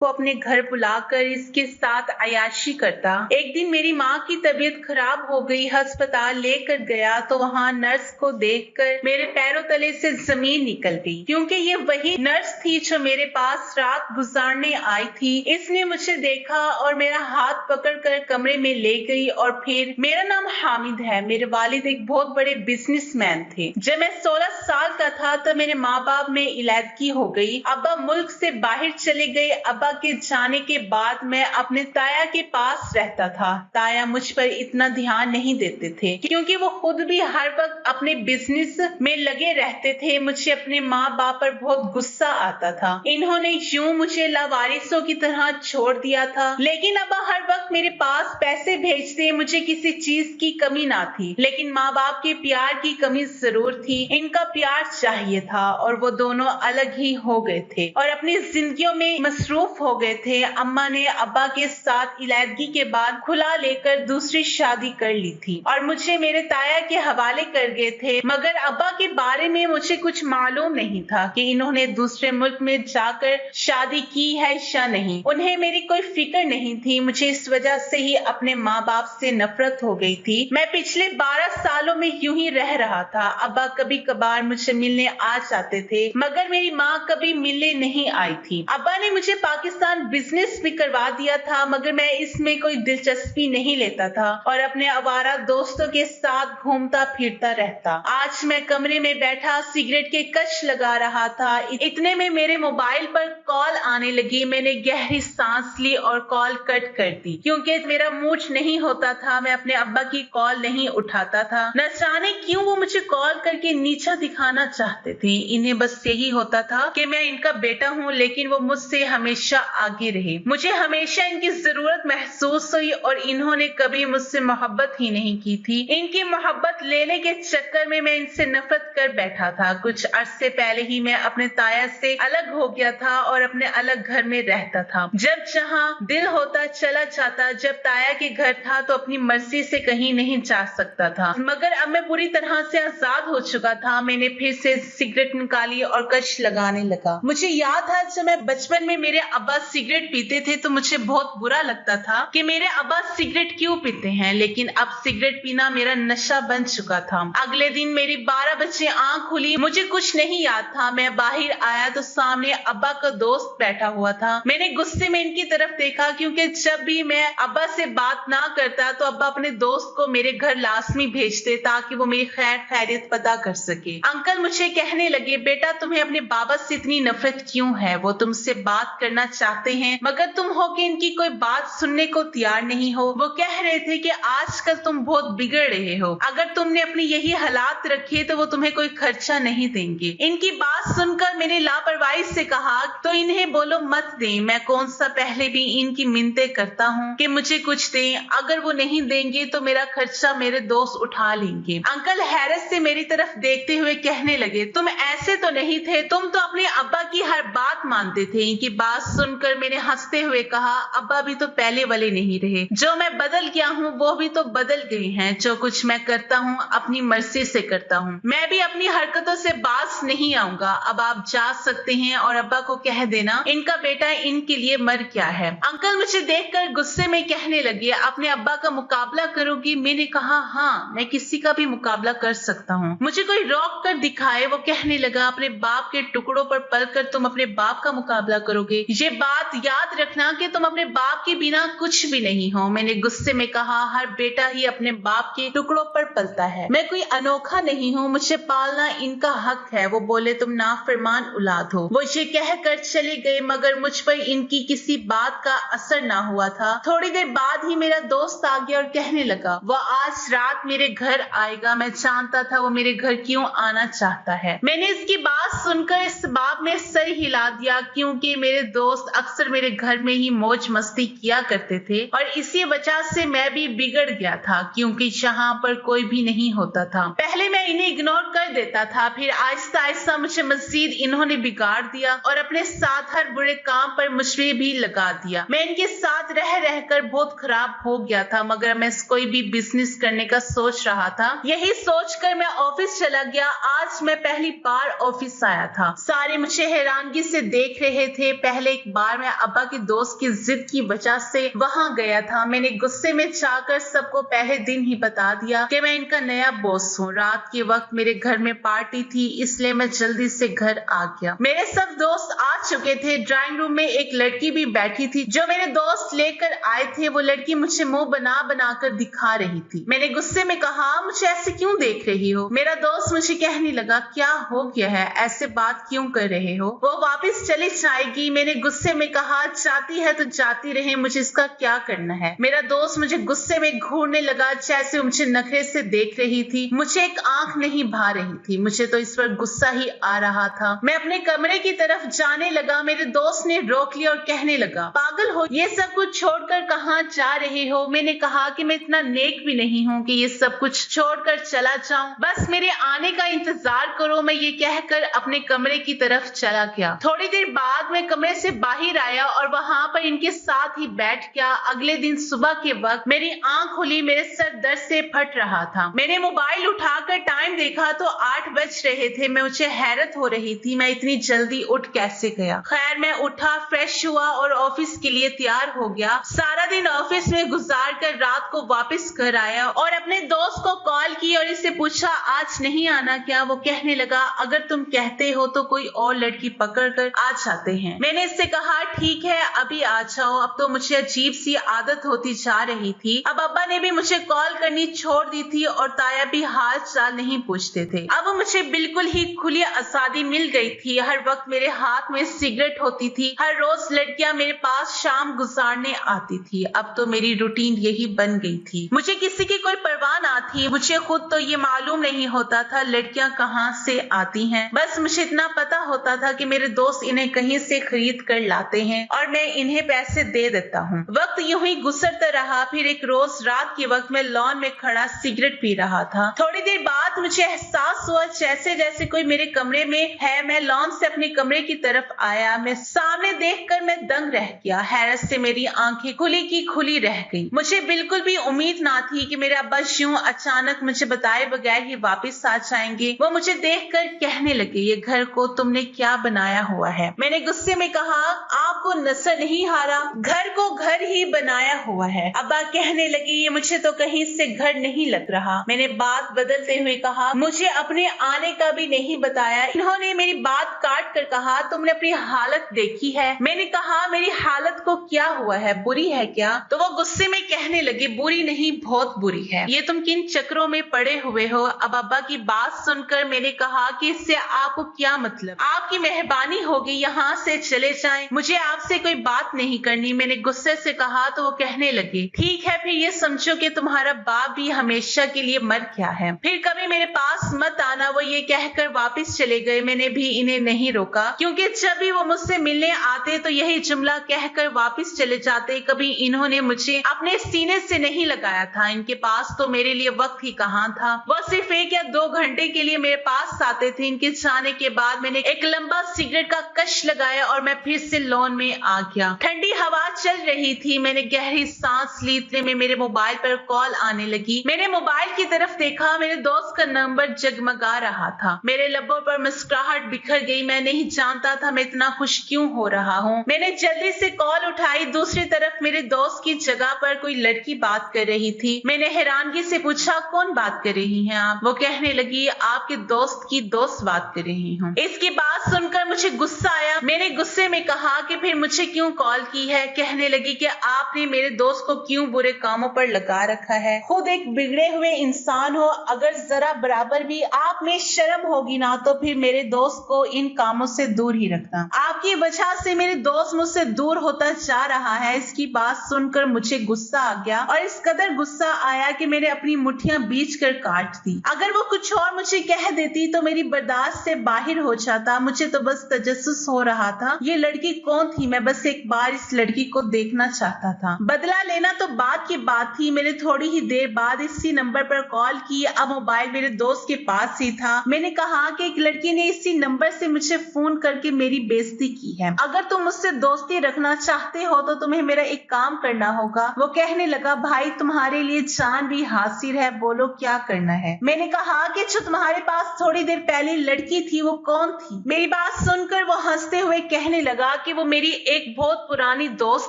को अपने घर बुलाकर इसके साथ अय्याशी करता। एक दिन मेरी माँ की तबीयत खराब हो गई, अस्पताल लेकर गया तो वहाँ नर्स को देखकर मेरे पैरों तले से जमीन निकल गई, क्योंकि ये वही नर्स थी जो मेरे पास रात गुजारने आई थी। इसने मुझे देखा और मेरा हाथ पकड़कर कमरे में ले गई और फिर मेरा नाम हामिद है, मेरे वालिद एक बहुत बड़े बिजनेसमैन थे। जब मैं 16 साल का था तब मेरे माँ बाप में इलादगी हो गई। अब्बा मुल्क से बाहर चले गए। अब्बा के जाने के बाद मैं अपने ताया के पास रहता था। ताया मुझ पर इतना ध्यान नहीं देते थे क्योंकि वो खुद भी हर वक्त अपने बिजनेस में लगे रहते थे। मुझे अपने माँ बाप पर बहुत गुस्सा आता था। इन्होंने यूं मुझे लावारिसों की तरह छोड़ दिया था, लेकिन अब्बा हर वक्त मेरे पास पैसे भेजते। मुझे किसी चीज की कमी ना थी, लेकिन माँ बाप के प्यार की कमी जरूर थी। इनका प्यार चाहिए था और वो दोनों अलग ही हो गए थे और अपनी जिंदगियों में मसरूफ हो गए थे। अम्मा ने अब्बा के साथ इलादगी के बाद खुला लेकर दूसरी शादी कर ली थी और मुझे मेरे ताया के हवाले कर गए थे, मगर अब्बा के बारे में मुझे कुछ मालूम नहीं था कि इन्होंने दूसरे मुल्क में जाकर शादी की है या नहीं। उन्हें मेरी कोई फिक्र नहीं थी। मुझे इस वजह से ही अपने माँ बाप से नफरत हो गई थी। मैं पिछले 12 सालों में यूं ही रह रहा था। अब्बा कभी कभार मुझे मिलने आ जाते थे, मगर मेरी माँ कभी मिलने नहीं आई थी। अब्बा ने मुझे पाकिस्तान बिजनेस भी करवा दिया था, मगर मैं इसमें कोई दिलचस्पी नहीं लेता था और अपने आवारा दोस्तों के साथ घूमता फिरता रहता। आज मैं कमरे में बैठा सिगरेट के कश लगा रहा था, इतने में मेरे मोबाइल पर कॉल आने लगी। मैंने गहरी सांस ली और कॉल कट कर दी क्योंकि मेरा मूड नहीं होता था। मैं अपने अब्बा की कॉल नहीं उठाता था। न जाने क्यों वो मुझे कॉल करके नीचा दिखाना चाहते थे। इन्हें बस यही होता था कि मैं इनका बेटा हूँ, लेकिन वो मुझसे हमेशा आगे रहे। मुझे हमेशा इनकी जरूरत महसूस हुई और इन्होंने कभी मुझसे मोहब्बत ही नहीं की थी। इनकी मोहब्बत लेने के चक्कर में मैं इनसे नफरत कर बैठा था। कुछ अरसे पहले ही मैं अपने ताया से अलग हो गया था और अपने अलग घर में रहता था। जब जहाँ दिल होता चला जाता। जब ताया के घर था तो अपनी मर्जी से कहीं नहीं जा सकता था, मगर अब मैं पूरी तरह से आजाद हो चुका था। मैंने फिर से सिगरेट निकाली और कश लगाने लगा। मुझे याद है जब मैं बचपन में मेरे अब्बा सिगरेट पीते थे तो मुझे बहुत बुरा लगता था कि मेरे अब्बा सिगरेट क्यों पीते हैं, लेकिन अब सिगरेट पीना मेरा नशा बन चुका था। अगले दिन मेरी 12 बजे आंख खुली। मुझे कुछ नहीं याद था। मैं बाहर आया तो सामने अब्बा का दोस्त बैठा हुआ था। मैंने गुस्से में इनकी तरफ देखा क्योंकि जब भी मैं अब्बा से बात ना करता तो अब्बा अपने दोस्त को मेरे घर लाजमी भेजते ताकि वो मेरी खैर खैरियत पता कर सके। अंकल मुझे कहने लगे, बेटा तुम्हें अपने बाबा से इतनी नफरत क्यों है? वो तुमसे बात करना चाहते हैं मगर तुम हो कि इनकी कोई बात सुनने को तैयार नहीं हो। वो कह रहे थे कि आजकल तुम बहुत बिगड़ रहे हो। अगर तुमने अपनी यही हालात रखे तो वो तुम्हें कोई खर्चा नहीं देंगे। इनकी बात सुनकर मैंने लापरवाही से कहा, तो इन्हें बोलो मत दें। मैं कौन सा पहले भी इनकी मिन्नतें करता हूँ कि मुझे कुछ दें। अगर वो नहीं देंगे तो मेरा खर्चा मेरे दोस्त उठा लेंगे। अंकल हैरत से मेरी तरफ देखते हुए कहने लगे, तुम ऐसे तो नहीं थे, तुम तो अपने अब्बा की हर बात मानते थे। इनकी बात सुनकर मैंने हंसते हुए कहा, अब्बा भी तो पहले वाले नहीं रहे। जो मैं बदल गया हूँ वो भी तो बदल गए हैं। जो कुछ मैं करता हूँ अपनी मर्जी से करता हूँ। मैं भी अपनी हरकतों से बाज नहीं आऊंगा। अब आप जा सकते हैं और अब्बा को कह देना इनका बेटा इनके लिए मर गया है। अंकल मुझे देखकर गुस्से में कहने लगे, अपने अब्बा का मुकाबला करोगी? मैंने कहा, हाँ मैं किसी का भी मुकाबला कर सकता हूँ, मुझे कोई रोक कर दिखाए। वो कहने लगा, अपने बाप के टुकड़ों पर पलकर तुम अपने बाप का मुकाबला करोगे? ये बात याद रखना कि तुम अपने बाप के बिना कुछ भी नहीं हो। मैंने गुस्से में कहा, हर बेटा ही अपने बाप के टुकड़ों पर पलता है। मैं कोई अनोखा नहीं हूँ, मुझे पालना इनका हक है। वो बोले, तुम नाफरमान औलाद हो। वो ये कहकर चले गए, मगर मुझ पर इनकी किसी बात का असर ना हुआ था। थोड़ी देर बाद ही मेरा दोस्त आ गया और कहने लगा, वो आज रात मेरे घर आएगा। मैं जानता था वो मेरे घर क्यों आना चाहता है। मैंने इसकी बात सुनकर इस बात में सर हिला दिया क्योंकि मेरे दोस्त अक्सर मेरे घर में ही मौज मस्ती किया करते थे और इसी वजह से मैं भी बिगड़ गया था क्योंकि यहाँ पर कोई भी नहीं होता था। पहले मैं इन्हें इग्नोर कर देता था, फिर आहिस्ता आहिस्ता मुझे मजीद इन्होंने बिगाड़ दिया और अपने साथ हर बुरे काम पर मुझे भी लगा दिया। मैं इनके साथ रह रहकर बहुत खराब हो गया था, मगर मैं कोई भी बिजनेस करने का सोच रहा था। यही सोचकर मैं ऑफिस चला गया। आज मैं पहली बार ऑफिस आया था। सारे मुझे हैरानगी से देख रहे थे। पहले एक एक बार मैं अब्बा के दोस्त की जिद की वजह से वहां गया था। मैंने गुस्से में जाकर सबको पहले दिन ही बता दिया कि मैं इनका नया बॉस हूँ। रात के वक्त मेरे घर में पार्टी थी, इसलिए मैं जल्दी से घर आ गया। मेरे सब दोस्त आ चुके थे। ड्राइंग रूम में एक लड़की भी बैठी थी जो मेरे दोस्त लेकर आए थे। वो लड़की मुझे मुंह बना बना कर दिखा रही थी। मैंने गुस्से में कहा, मुझे ऐसे क्यों देख रही हो? मेरा दोस्त मुझे कहने लगा, क्या हो गया है, ऐसे बात क्यों कर रहे हो? वो वापस चली जाएगी। मैंने गुस्से में कहा, जाती है तो जाती रहे, मुझे इसका क्या करना है? मेरा दोस्त मुझे गुस्से में घूरने लगा, जैसे मुझे नखरे से देख रही थी। मुझे एक आंख नहीं भा रही थी। मुझे तो इस पर गुस्सा ही आ रहा था। मैं अपने कमरे की तरफ जाने लगा। मेरे दोस्त ने रोक लिया और कहने लगा, पागल हो, ये सब कुछ छोड़कर कहाँ जा रहे हो? मैंने कहा कि मैं इतना नेक भी नहीं हूँ कि ये सब कुछ छोड़कर चला जाऊं। बस मेरे आने का इंतजार करो। मैं ये कहकर अपने कमरे की तरफ चला गया। थोड़ी देर बाद मैं कमरे से बाहर आया और वहां पर इनके साथ ही बैठ गया। अगले दिन सुबह के वक्त मेरी आंख खुली, मेरे सर दर्द से फट रहा था। मैंने मोबाइल उठाकर टाइम देखा तो 8 बज रहे थे। मुझे हैरत हो रही थी, मैं इतनी जल्दी उठ कैसे गया। खैर, मैं उठा, फ्रेश हुआ और ऑफिस के लिए तैयार हो गया। सारा दिन ऑफिस में गुजार कर रात को वापस घर आया और अपने दोस्त को कॉल की और इससे पूछा, आज नहीं आना क्या? वो कहने लगा, अगर तुम कहते हो तो कोई और लड़की पकड़ कर आ जाते हैं। मैंने इससे कहा, ठीक है, अभी आ जाओ। अब तो मुझे अजीब सी आदत होती जा रही थी। अब अब्बा ने भी मुझे कॉल करनी छोड़ दी थी और ताया भी हाल चाल नहीं पूछते थे। अब मुझे बिल्कुल ही खुली आजादी मिल गई थी। हर वक्त मेरे हाथ में सिगरेट होती थी। हर रोज लड़कियां मेरे पास शाम गुजारने आती थी। अब तो मेरी रूटीन यही बन गई थी। मुझे किसी की कोई परवाह ना थी। मुझे खुद तो ये मालूम नहीं होता था लड़कियां कहाँ से आती हैं। बस मुझे इतना पता होता था कि मेरे दोस्त इन्हें कहीं से खरीद कर लाते हैं और मैं इन्हें पैसे दे देता हूँ। वक्त यूं ही गुजरता रहा। फिर एक रोज रात के वक्त मैं लॉन में खड़ा सिगरेट पी रहा था। थोड़ी देर बाद मुझे एहसास हुआ जैसे जैसे कोई मेरे कमरे में है। मैं लॉन से अपने कमरे की तरफ आया। मैं सामने देखकर मैं दंग रह गया। हैरत से मेरी आंखें खुली की खुली रह गई। मुझे बिल्कुल भी उम्मीद ना थी कि मेरे अब्बा यूं अचानक मुझे बताए बगैर ही वापस आ जाएंगे। वो मुझे देखकर कहने लगे, ये घर को तुमने क्या बनाया हुआ है? मैंने गुस्से में कहा, आपको नजर नहीं आ रहा? घर को घर ही बनाया हुआ है। अब्बा कहने लगे, ये मुझे तो कहीं से घर नहीं लग रहा। मैंने बात बदलते हुए कहा, मुझे अपने आने का भी नहीं बताया। इन्होंने मेरी बात काट कर कहा, तुमने अपनी हालत देखी है? मैंने कहा, मेरी हालत को क्या हुआ है, बुरी है क्या? तो वो गुस्से में कहने लगे, बुरी नहीं, बहुत बुरी है। ये तुम किन चक्रों में पड़े हुए हो? अब अब्बा की बात सुनकर मैंने कहा कि इससे आपको क्या मतलब? आपकी मेहरबानी होगी, यहाँ से चले जाएं। मुझे आपसे कोई बात नहीं करनी। मैंने गुस्से से कहा तो वो कहने लगे, ठीक है, फिर ये समझो कि तुम्हारा बाप भी हमेशा के लिए मर गया है। फिर कभी मेरे पास मत आना। वो ये कहकर वापस चले गए। मैंने भी इन्हें नहीं रोका, क्योंकि जब भी वो मुझसे मिलने आते तो यही जुमला कहकर वापस चले जाते। कभी इन्होंने मुझे अपने सीने से नहीं लगाया था। इनके पास तो मेरे लिए वक्त ही कहाँ था। वो सिर्फ 1 या 2 घंटे के लिए मेरे पास आते थे। इनके जाने के बाद मैंने एक लंबा सिगरेट का कश लगाया और मैं फिर से लॉन में आ गया। ठंडी हवा चल रही थी। मैंने गहरी सांस ली। इतने में मेरे मोबाइल पर कॉल आने लगी। मैंने मोबाइल की तरफ देखा। मेरे दोस्त का नंबर जगमगा रहा था। मेरे लब्बों पर मुस्कुराहट बिखर गई। मैं नहीं जानता था मैं इतना खुश क्यों हो रहा हूँ। मैंने जल्दी से कॉल उठाई। दूसरी तरफ मेरे दोस्त की जगह पर कोई लड़की बात कर रही थी। मैंने हैरानगी से पूछा, कौन बात कर रही हैं आप? वो कहने लगी, आपके दोस्त की दोस्त बात कर रही हूँ। इसकी बात सुनकर मुझे गुस्सा आया। मैंने गुस्से में कहा कि फिर मुझे क्यों कॉल की है? कहने लगी कि आपने मेरे दोस्त को क्यों बुरे कामों पर लगा रखा है? खुद एक बिगड़े हुए इंसान हो, अगर जरा बराबर भी आप में शर्म होगी ना तो फिर मेरे दोस्त को इन कामों से दूर ही रखना। आपकी वजह से मेरे दोस्त मुझसे दूर होता जा रहा है। इसकी बात सुनकर मुझे गुस्सा आ गया और इस कदर गुस्सा आया कि मैंने अपनी मुट्ठियां बीच कर काट दी। अगर वो कुछ और मुझे कह देती तो मेरी बर्दाश्त से बाहर हो जाता। मुझे तो बस तजस्सुस हो रहा था, ये लड़की कौन थी? मैं बस एक बार इस लड़की को देखना चाहता था। बदला लेना तो बात की बात थी। मैंने थोड़ी ही देर बाद इसी नंबर पर कॉल की। अब मोबाइल मेरे दोस्त के पास ही था। मैंने कहा कि एक लड़की ने इसी नंबर से मुझे फोन करके मेरी बेइज्जती की है। अगर तुम मुझसे दोस्ती रखना चाहते हो तो तुम्हें मेरा एक काम करना होगा। वो कहने लगा, भाई तुम्हारे लिए जान भी हाजिर है, बोलो क्या करना है? मैंने कहा कि जो तुम्हारे पास थोड़ी देर पहले लड़की थी वो कौन थी? मेरी बात सुनकर वो हंसते हुए कहने लगा कि वो मेरी एक बहुत पुरानी दोस्त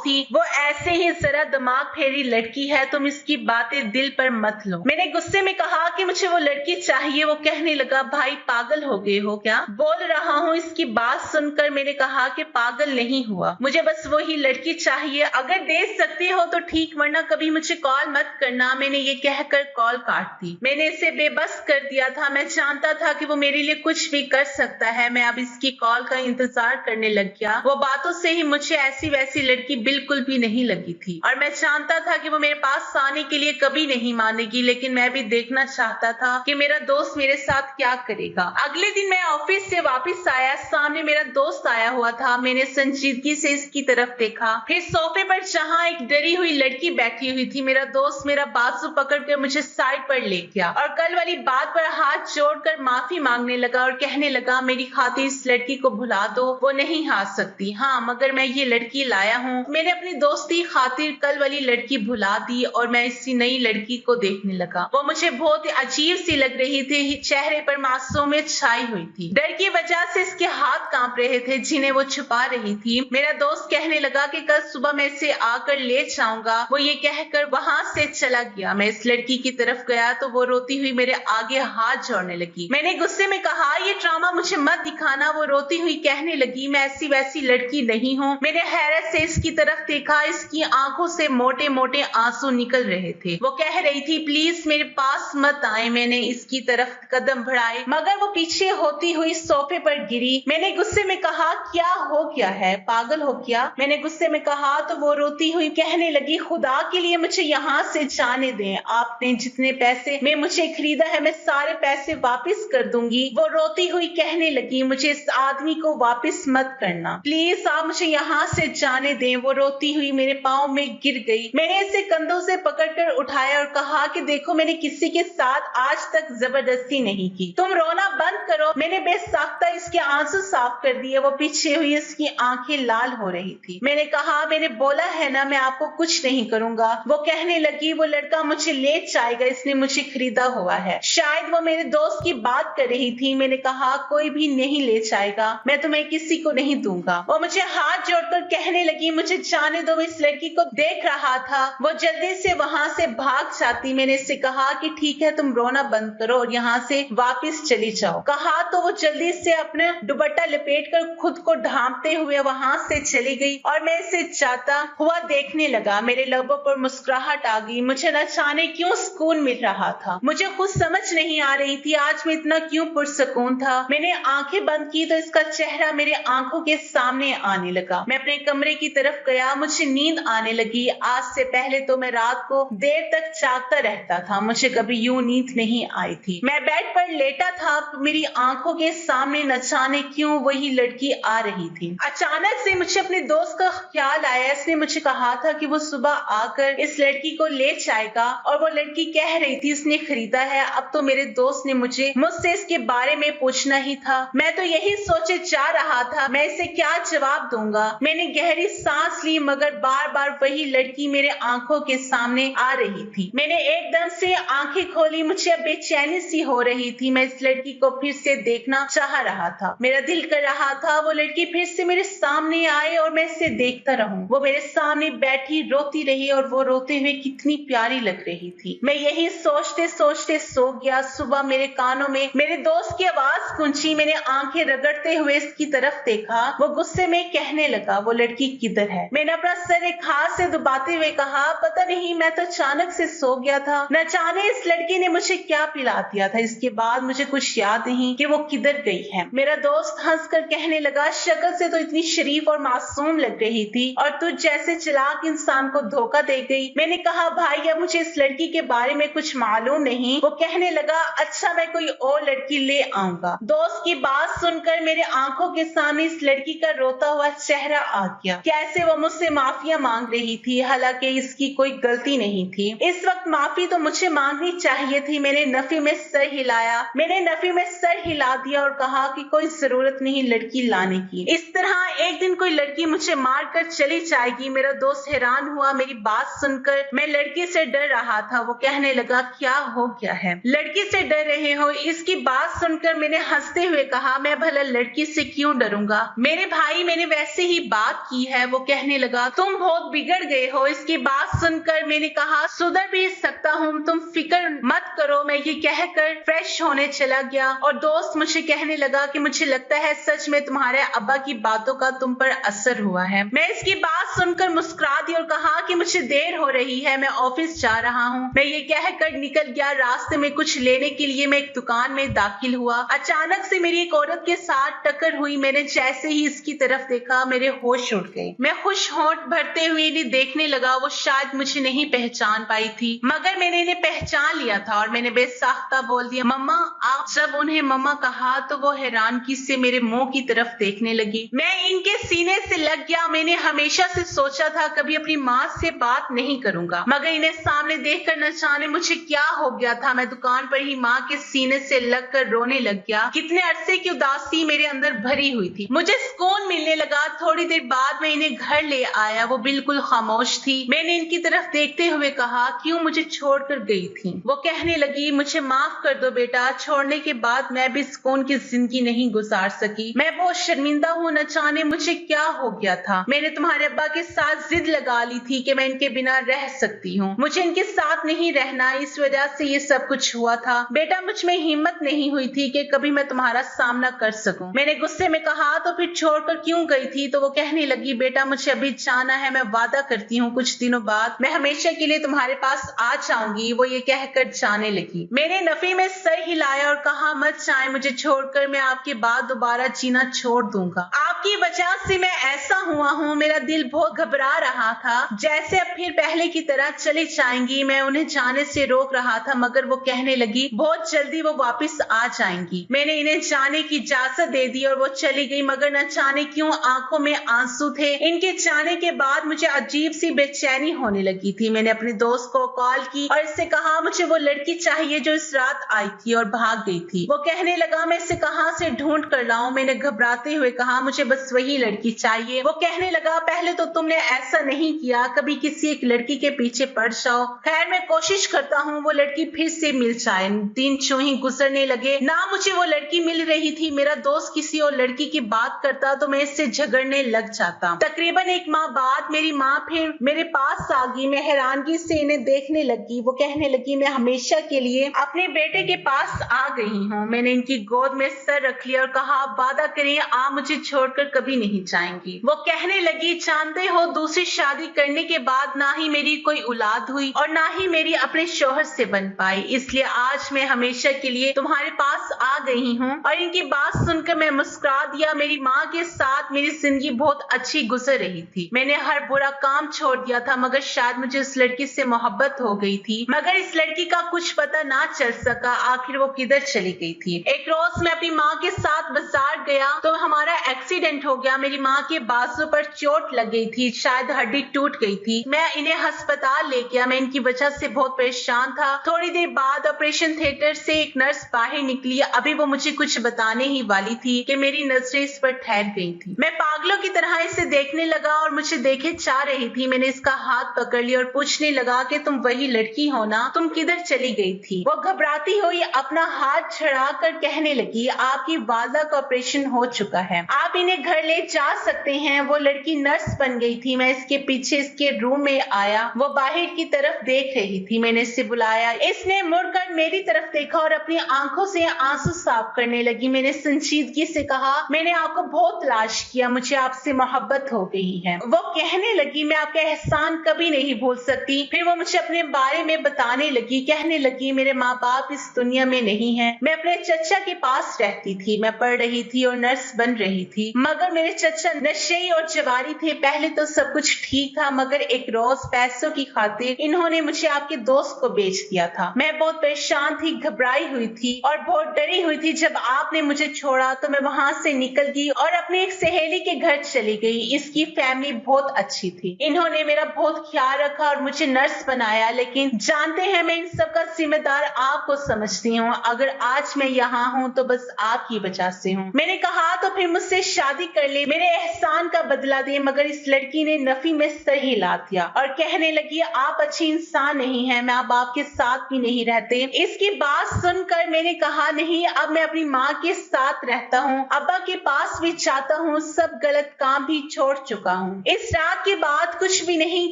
थी, वो ऐसे ही जरा दिमाग फेरी लड़की है, तुम इसकी बातें दिल पर मत लो। मैंने गुस्से में कहा कि मुझे वो लड़की चाहिए। वो कहने लगा, भाई पागल हो गए हो क्या? बोल रहा हूँ। इसकी बात सुनकर मैंने कहा कि पागल नहीं हुआ, मुझे बस वही लड़की चाहिए। अगर दे सकते हो तो ठीक, वरना कभी मुझे कॉल मत करना। मैंने ये कहकर कॉल काट दी। मैंने इसे बेबस कर दिया था। मैं जानता था कि वो मेरे लिए कुछ भी कर सकता है। मैं अब इसकी कॉल का इंतजार करने लग गया। वो बातों से ही मुझे ऐसी वैसी लड़की बिल्कुल भी नहीं लगी थी और मैं जानता था कि वो मेरे पास आने के लिए कभी नहीं मानेगी, लेकिन मैं भी देखना चाहता था कि मेरा दोस्त मेरे साथ क्या करेगा। अगले दिन मैं ऑफिस से वापस आया, सामने मेरा दोस्त आया हुआ था। मैंने संजीदगी से इसकी तरफ देखा, फिर सोफे पर जहाँ एक डरी हुई लड़की बैठी हुई थी, मेरा दोस्त मेरा बाजू पकड़कर मुझे साइड पर ले गया और कल वाली बात पर हाथ जोड़कर माफी मांगने लगा और कहने लगा, मेरी खातिर इस लड़की को भुला दो, वो नहीं आ सकती। हाँ, मगर मैं ये लड़की लाया हूँ। मैंने अपनी दोस्ती खातिर कल वाली लड़की भुला दी और मैं इसी नई लड़की को देखने लगा। वो मुझे बहुत अजीब सी लग रही थी, चेहरे पर मासूमियत छाई हुई थी। डर की वजह से इसके हाथ कांप रहे थे जिन्हें वो छुपा रही थी। मेरा दोस्त कहने लगा कि कल सुबह मैं इसे आकर ले जाऊंगा। वो ये कहकर वहां से चला गया। मैं इस लड़की की तरफ गया तो वो रोती हुई मेरे आगे हाथ जोड़ने लगी। मैंने गुस्से में कहा, ये ड्रामा मुझे मत दिखाना। वो रोती हुई कहने लगी, मैं ऐसी वैसी लड़की नहीं हूँ। मैंने हैरत से इसकी तरफ देखा, इसकी आंखों से मोटे मोटे आंसू निकल रहे थे। वो कह रही थी, प्लीज मेरे पास मत आए। मैंने इसकी तरफ कदम बढ़ाए मगर वो पीछे होती हुई सोफे पर गिरी। मैंने गुस्से में कहा, क्या हो गया है, पागल हो क्या? मैंने गुस्से में कहा तो वो रोती हुई कहने लगी, खुदा के लिए मुझे यहाँ से जाने दें। आपने जितने पैसे में मुझे खरीदा है मैं सारे पैसे वापस कर दूंगी। वो रोती हुई कहने लगी, मुझे इस आदमी को वापस मत करना, प्लीज आप मुझे यहाँ से जाने दें। वो रोती हुई मेरे पाँव में गिर गई। मैंने इसे कंधों से पकड़कर उठाया और कहा कि देखो, मैंने किसी के साथ आज तक जबरदस्ती नहीं की, तुम रोना बंद करो। मैंने बेसाख्ता इसके आंसू साफ कर दिए। वो पीछे हुई इसकी आंखें लाल हो रही थी। मैंने कहा, मैंने बोला है ना मैं आपको कुछ नहीं करूंगा। वो कहने लगी, वो लड़का मुझे ले जाएगा, इसने मुझे खरीदा हुआ है। शायद वो मेरे दोस्त की बात कर रही थी। मैंने कहा, कोई भी नहीं ले जाएगा, मैं तुम्हें किसी को नहीं दूंगा। वो मुझे हाथ जोड़कर कहने लगी, मुझे जाने दो, इस लड़की को देख रहा था। वो जल्दी से वहां से भाग जाती। मैंने इससे कहा कि ठीक है, तुम रोना बंद करो और यहाँ से वापस चली जाओ। कहा तो वो जल्दी से अपना दुपट्टा लपेटकर खुद को ढांपते हुए वहां से चली गई और मैं इसे जाता हुआ देखने लगा। मेरे लबों पर मुस्कुराहट आ गई। मुझे न जाने क्यों सुकून मिल रहा था। मुझे खुद समझ नहीं आ रही थी आज मैं इतना क्यों पुरसुकून था। मैंने आंखें बंद की तो इसका चेहरा मेरे आंखों के सामने आने लगा। मैं अपने कमरे की तरफ गया। मुझे नींद आने लगी। आज से पहले तो मैं रात को देर तक जागता रहता था, मुझे कभी यूं नींद नहीं आई थी। मैं बेड पर लेटा था, मेरी आंखों के सामने न जाने क्यों वही लड़की आ रही थी। अचानक से मुझे अपने दोस्त का ख्याल आया। इसने मुझे कहा था कि वो सुबह आकर इस लड़की को ले जाएगा और वो लड़की कह रही थी इसने खरीदा है। अब तो मेरे दोस्त ने मुझसे इसके बारे में पूछना ही था। मैं तो यही सोचे जा रहा था मैं इसे क्या जवाब दूंगा। मैंने गहरी सांस ली मगर बार बार वही लड़की मेरे आंखों के सामने आ रही थी। मैंने एकदम से आंखें खोली। मुझे बेचैनी सी हो रही थी। मैं इस लड़की को फिर से देखना चाह रहा था। मेरा दिल कर रहा था वो लड़की फिर से मेरे सामने आए और मैं इसे देखता रहूं। वो मेरे सामने बैठी रोती रही और वो रोते हुए कितनी प्यारी लग रही थी। मैं यही सोचते सोचते सो गया। सुबह मेरे कानों में मेरे दोस्त की आवाज गूंजी। मैंने आंखें रगड़ते हुए इसकी तरफ देखा। वो गुस्से में कहने लगा, वो लड़की किधर है? मैंने अपना सर एक हाथ से दबाते हुए कहा, पता नहीं, मैं तो अचानक से सो गया था। न जाने इस लड़की ने मुझे क्या पिला दिया था। इसके बाद मुझे कुछ याद नहीं कि वो किधर गई है। मेरा दोस्त हंसकर कहने लगा, शक्ल से तो इतनी शरीफ और मासूम लग रही थी और तुझ जैसे चालाक इंसान को धोखा दे गई। मैंने कहा, भाई अब मुझे इस लड़की के बारे में कुछ मालूम नहीं। वो कहने लगा, अच्छा मैं कोई और लड़की ले आऊंगा। दोस्त की बात सुनकर मेरे आंखों के सामने इस लड़की का रोता हुआ चेहरा आ गया। कैसे वो मुझसे माफिया मांग रही थी, हालांकि इसकी कोई गलती नहीं थी। इस वक्त माफी तो मुझे मांगनी चाहिए थी। मैंने नफी में सर हिला दिया और कहा कि कोई जरूरत नहीं लड़की लाने की। इस तरह एक दिन कोई लड़की मुझे मार कर चली जाएगी। मेरा दोस्त हैरान हुआ मेरी बात सुनकर। मैं लड़की से डर रहा था। वो कहने लगा, क्या हो गया है? लड़की से डर रहे हो? इसकी बात सुनकर मैंने हंसते हुए कहा, मैं भला लड़की से क्यों डरूंगा? मेरे भाई भाई मैंने वैसे ही बात की है। वो कहने लगा तुम बहुत बिगड़ गए हो। इसकी बात सुनकर मैंने कहा सुधर भी सकता हूँ, तुम फिक्र मत करो। मैं ये कहकर फ्रेश होने चला गया और दोस्त मुझे कहने लगा कि मुझे लगता है सच में तुम्हारे अब्बा की बातों का तुम पर असर हुआ है। मैं इसकी बात सुनकर मुस्कुरा दी और कहा कि मुझे देर हो रही है, मैं ऑफिस जा रहा हूँ। मैं ये कहकर निकल गया। रास्ते में कुछ लेने के लिए मैं एक दुकान में दाखिल हुआ। अचानक से मेरी एक औरत के साथ टक्कर हुई। मैंने जैसे ही इसकी तरफ देखा मेरे होश उड़ गए। मैं खुश होंठ भरते हुए इन्हें देखने लगा। वो शायद मुझे नहीं पहचान पाई थी, मगर मैंने इन्हें पहचान लिया था और मैंने बेसाख्ता बोल दिया मम्मा आप। जब उन्हें मम्मा कहा तो वो हैरानगी से मेरे मुंह की तरफ देखने लगी। मैं इनके सीने से लग गया। मैंने हमेशा से सोचा था कभी अपनी माँ से बात नहीं करूंगा, मगर इन्हें सामने देखकर न जाने मुझे क्या हो गया था। मैं दुकान पर ही माँ के सीने से लगकर रोने लग गया। कितने अरसे की उदासी मेरे अंदर भरी हुई थी। मुझे सुकून मिलने लगा। थोड़ी देर बाद मैं इन्हें घर ले आया। वो बिल्कुल खामोश थी। मैंने इनकी तरफ देखते हुए कहा क्यों मुझे छोड़कर गई थी। वो कहने लगी मुझे माफ कर दो बेटा, छोड़ने के बाद मैं भी सुकून की जिंदगी नहीं गुजार सकी। मैं बहुत शर्मिंदा हूँ, न जाने मुझे क्या हो गया था। मैंने तुम्हारे अब्बा के साथ जिद लगा ली थी कि मैं इनके बिना रह सकती हूँ। मुझे इनके साथ नहीं रहना, इस वजह से ये सब कुछ हुआ था। बेटा मुझ में हिम्मत नहीं हुई थी कि कभी मैं तुम्हारा सामना कर सकूं। मैंने गुस्से में कहा तो फिर छोड़कर क्यों गई थी। तो वो कहने लगी बेटा मुझे अभी जाना है, मैं वादा करती हूँ कुछ दिनों बाद मैं हमेशा के लिए तुम्हारे पास आ जाऊंगी। वो ये कहकर जाने लगी। मैंने नफी में सर हिलाया और कहा मत जाए मुझे छोड़कर, मैं आपके बाद दोबारा जीना छोड़ दूंगा। आपकी वजह से मैं ऐसा हुआ हूँ। मेरा दिल बहुत घबरा रहा था जैसे अब फिर पहले की तरह चली जाएंगी। मैं उन्हें जाने से रोक रहा था, मगर वो कहने लगी बहुत जल्दी वो वापस आ जाएंगी। मैंने इन्हें जाने की इजाजत दे दी और वो चली गई, मगर न जाने क्यों आंखों में आंसू थे। इनके जाने के बाद मुझे अजीब सी बेचैनी होने लगी थी। मैंने अपने दोस्त को कॉल की और इससे कहा मुझे वो लड़की चाहिए जो इस रात आई थी और भाग गई थी। वो कहने लगा मैं इसे कहां से ढूंढ कर लाऊं। मैंने घबराते हुए कहा मुझे बस वही लड़की चाहिए। वो कहने लगा पहले तो तुमने ऐसा नहीं किया, कभी किसी एक लड़की के पीछे पड़ जाओ। खैर मैं कोशिश करता हूँ वो लड़की फिर से मिल जाए। दिन यूं ही गुजरने लगे, ना मुझे वो लड़की मिल रही थी। मेरा दोस्त किसी और लड़की की बात करता तो मैं इससे झगड़ने लग जाता। तकरीबन एक माह बाद मेरी माँ फिर मेरे पास आ गई। मैं हैरानगी से इन्हें देखने लगी। वो कहने लगी मैं हमेशा के लिए अपने बेटे के पास आ गई हूँ। मैंने इनकी गोद में सर रख लिया और कहा वादा करें आप मुझे छोड़कर कभी नहीं जाएंगी। वो कहने लगी जानते हो दूसरी शादी करने के बाद ना ही मेरी कोई औलाद हुई और ना ही मेरी अपने शौहर से बन पाई, इसलिए आज मैं हमेशा के लिए तुम्हारे पास आ गई हूँ। और इनकी बात सुनकर मैं मुस्कुरा दिया। मेरी माँ के साथ मेरी जिंदगी बहुत अच्छी गुजर रही थी। मैंने हर बुरा काम छोड़ दिया था, मगर शायद मुझे उस लड़की से मोहब्बत हो गई थी। मगर इस लड़की का कुछ पता ना चल सका आखिर वो किधर चली गई थी। एक रोज मैं अपनी माँ के साथ बाजार गया तो हमारा एक्सीडेंट हो गया। मेरी माँ के बाजू पर चोट लग गई थी, शायद हड्डी टूट गई थी। मैं इन्हें अस्पताल ले गया। मैं इनकी वजह से बहुत परेशान था। थोड़ी देर बाद ऑपरेशन थिएटर से एक नर्स बाहर निकली। अभी वो मुझे कुछ बताने ही वाली थी कि मेरी नजरें इस पर ठहर गई थी। मैं पागलों की तरह इसे देखने लगा और मुझे देखे जा रही थी। मैंने इसका हाथ पकड़ लिया और पूछने लगा कि तुम वही लड़की हो ना, तुम किधर चली गई थी। वो घबराती हुई अपना हाथ छड़ा कर कहने लगी आपकी वालदा का ऑपरेशन हो चुका है, आप इन्हें घर ले जा सकते हैं। वो लड़की नर्स बन गई थी। मैं इसके पीछे इसके रूम में आया। वो बाहर की तरफ देख रही थी। मैंने इसे बुलाया। इसने मुड़कर मेरी तरफ देखा और अपनी आंखों से आंसू साफ करने लगी। मैंने संजीदगी से कहा मैंने आपको बहुत तलाश किया, मुझे आपसे मोहब्बत हो गई है। वो कहने लगी मैं आपका एहसान कभी नहीं भूल सकती। फिर वो मुझे अपने बारे में बताने लगी। कहने लगी मेरे माँ बाप इस दुनिया में नहीं है। मैं अपने चचा के पास रहती थी। मैं पढ़ रही थी और नर्स बन रही थी, मगर मेरे चचा नशे और जवारी थे। पहले तो सब कुछ ठीक था, मगर एक रोज पैसों की खातिर इन्होंने मुझे आपके दोस्त को बेच दिया था। मैं बहुत परेशान थी, घबराई हुई थी और बहुत डरी हुई थी। जब आपने मुझे छोड़ा तो मैं वहां से निकल गई और अपनी एक सहेली के घर चली गई। इसकी फैमिली बहुत अच्छी थी। इन्होंने मेरा बहुत ख्याल रखा और मुझे नर्स बनाया। लेकिन जानते हैं मैं इन सब का जिम्मेदार आपको समझती हूँ। अगर आज मैं यहाँ हूँ तो बस आपकी वजह से हूँ। मैंने कहा तो फिर मुझसे शादी कर ले, मेरे एहसान का बदला दे। मगर इस लड़की ने नफी में सर हिला दिया और कहने लगी, आप अच्छे इंसान नहीं हैं, मैं अब आपके साथ भी नहीं रहते। इसकी बात सुनकर मैंने कहा, नहीं, अब मैं अपनी माँ के साथ रहता हूँ, अब्बा के पास भी जाता हूँ, सब गलत काम भी छोड़ चुका हूँ। इस रात के बाद कुछ भी नहीं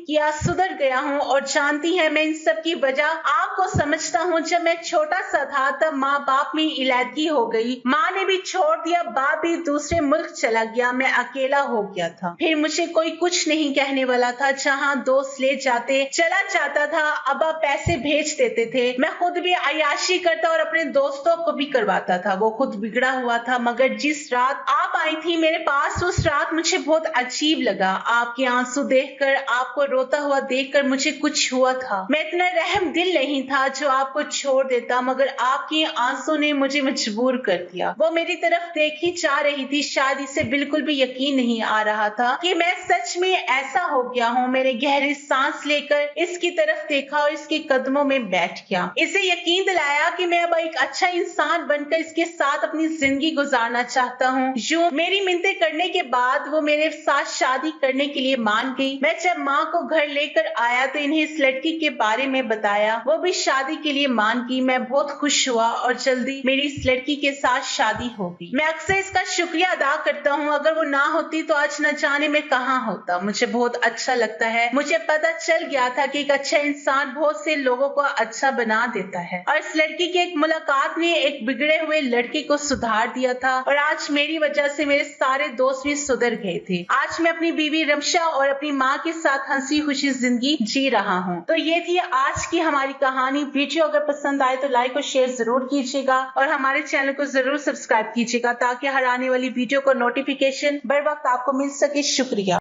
किया, सुधर गया हूँ और जानती है मैं इन सब की वजह आपको समझता हूँ। जब मैं छोटा सा था तब माँ बाप में इलादगी हो गई, माँ ने भी छोड़ दिया, बाप भी दूसरे मुल्क चला गया, मैं अकेला हो गया था। फिर मुझे कोई कुछ नहीं कहने वाला था, जहाँ दोस्त ले जाते चला जाता था, अब्बा पैसे भेज देते थे, मैं खुद भी अय्याशी करता और अपने दोस्तों को भी करवाता था। वो खुद बिगड़ा हुआ था, मगर जिस रात आप आई थी मेरे पास, उस रात मुझे बहुत अजीब लगा। आपके आंसू देखकर, आपको रोता हुआ देखकर मुझे कुछ हुआ था। मैं इतना रहम दिल नहीं था जो आपको छोड़ देता, मगर आपके आंसू ने मुझे मजबूर कर दिया। वो मेरी तरफ देखी जा रही थी, शायद इसे बिल्कुल भी यकीन नहीं आ रहा था कि मैं सच में ऐसा हो गया हूँ। मैंने गहरी सांस लेकर इसकी तरफ देखा और इसके कदमों में बैठ गया। इसे यकीन दिलाया कि मैं अब एक अच्छा इंसान बनकर इसके साथ अपनी जिंदगी गुजारना चाहता हूँ। यूं मेरी मिन्नतें करने के बाद वो मेरे साथ शादी करने के लिए मान गई। मैं जब माँ को घर लेकर आया तो इन्हें इस लड़की के बारे में बताया, वो भी शादी के लिए मान गई। मैं बहुत खुश हुआ और जल्दी मेरी इस लड़की के साथ शादी हो गई। मैं अक्सर इसका शुक्रिया अदा करता हूँ, अगर वो ना होती तो आज न जाने में कहाँ होता। मुझे बहुत अच्छा लगता है, मुझे पता चल गया था कि एक अच्छा इंसान बहुत से लोगों को अच्छा बना देता है और इस लड़की की एक मुलाकात ने एक बिगड़े हुए लड़के को सुधार दिया था और आज मेरी वजह से मेरे सारे दोस्त भी सुधर गए थे। आज मैं अपनी बीवी रमशा और अपनी माँ के साथ हंसी खुशी जिंदगी जी रहा हूँ। तो ये थी आज की हमारी कहानी। वीडियो अगर पसंद आए तो लाइक और शेयर जरूर कीजिएगा और हमारे चैनल को जरूर सब्सक्राइब कीजिएगा ताकि हर आने वाली वीडियो को नोटिफिकेशन बर वक्त आपको मिल सके। शुक्रिया।